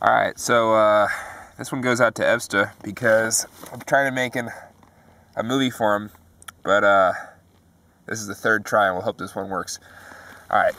Alright, so this one goes out to Evsta because I'm trying to make a movie for him, but this is the third try and we'll hope this one works. Alright.